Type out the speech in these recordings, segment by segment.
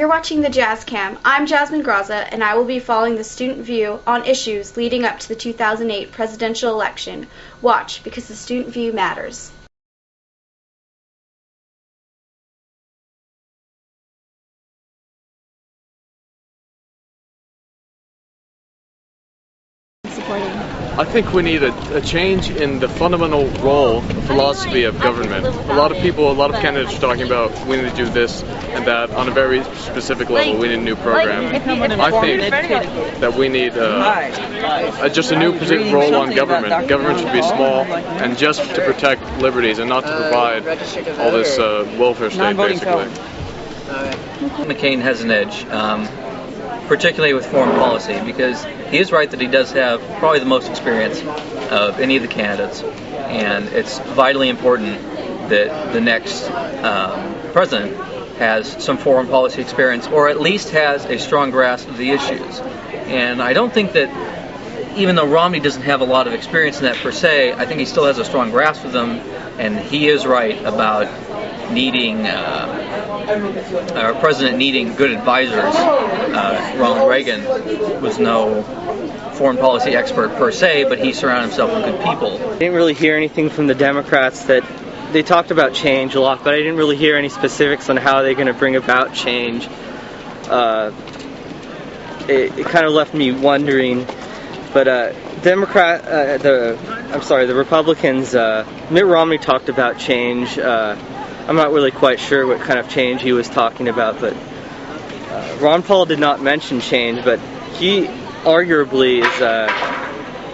you're watching the Jazz Cam. I'm Jasmine Graza, and I will be following the student view on issues leading up to the 2008 presidential election. Watch, because the student view matters. I think we need a change in the fundamental role, philosophy of government. A lot of candidates are talking about we need to do this and that on a very specific level. We need a new program. I think that we need just a new role on government. Government should be small and just to protect liberties and not to provide all this welfare state, basically. McCain has an edge. Particularly with foreign policy, because he is right that he does have probably the most experience of any of the candidates, and it's vitally important that the next president has some foreign policy experience, or at least has a strong grasp of the issues. And I don't think that, even though Romney doesn't have a lot of experience in that per se, I think he still has a strong grasp of them, and he is right about needing our president needing good advisors. Ronald Reagan was no foreign policy expert per se, but he surrounded himself with good people. I didn't really hear anything from the Democrats. That they talked about change a lot, but I didn't really hear any specifics on how they're going to bring about change. It kind of left me wondering. But the Republicans, Mitt Romney talked about change. I'm not really quite sure what kind of change he was talking about, but Ron Paul did not mention change, but he arguably is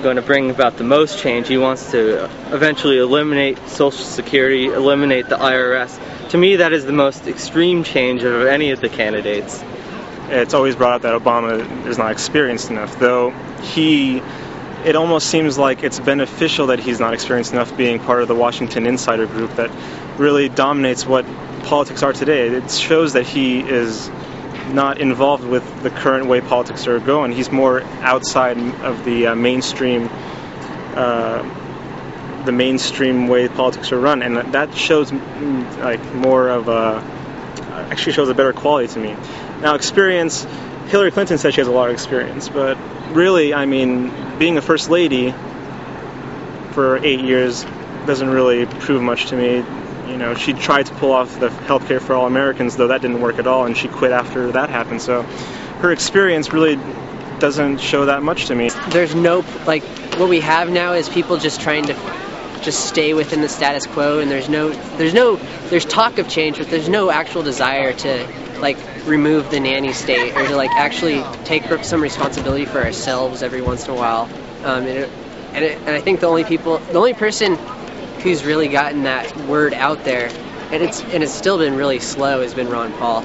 going to bring about the most change. He wants to eventually eliminate Social Security, eliminate the IRS. To me, that is the most extreme change of any of the candidates. It's always brought up that Obama is not experienced enough, though it almost seems like it's beneficial that he's not experienced enough being part of the Washington Insider Group that really dominates what politics are today. It shows that he is not involved with the current way politics are going. He's more outside of the mainstream way politics are run, and that shows actually shows a better quality to me. Now, experience, Hillary Clinton says she has a lot of experience, but really, I mean, being a first lady for 8 years doesn't really prove much to me. You know, she tried to pull off the healthcare for all Americans, though that didn't work at all, and she quit after that happened. So her experience really doesn't show that much to me. There's no, what we have now is people just trying to just stay within the status quo, and there's talk of change, but there's no actual desire to remove the nanny state, or to actually take some responsibility for ourselves every once in a while. And I think the only person who's really gotten that word out there, and it's still been really slow, has been Ron Paul.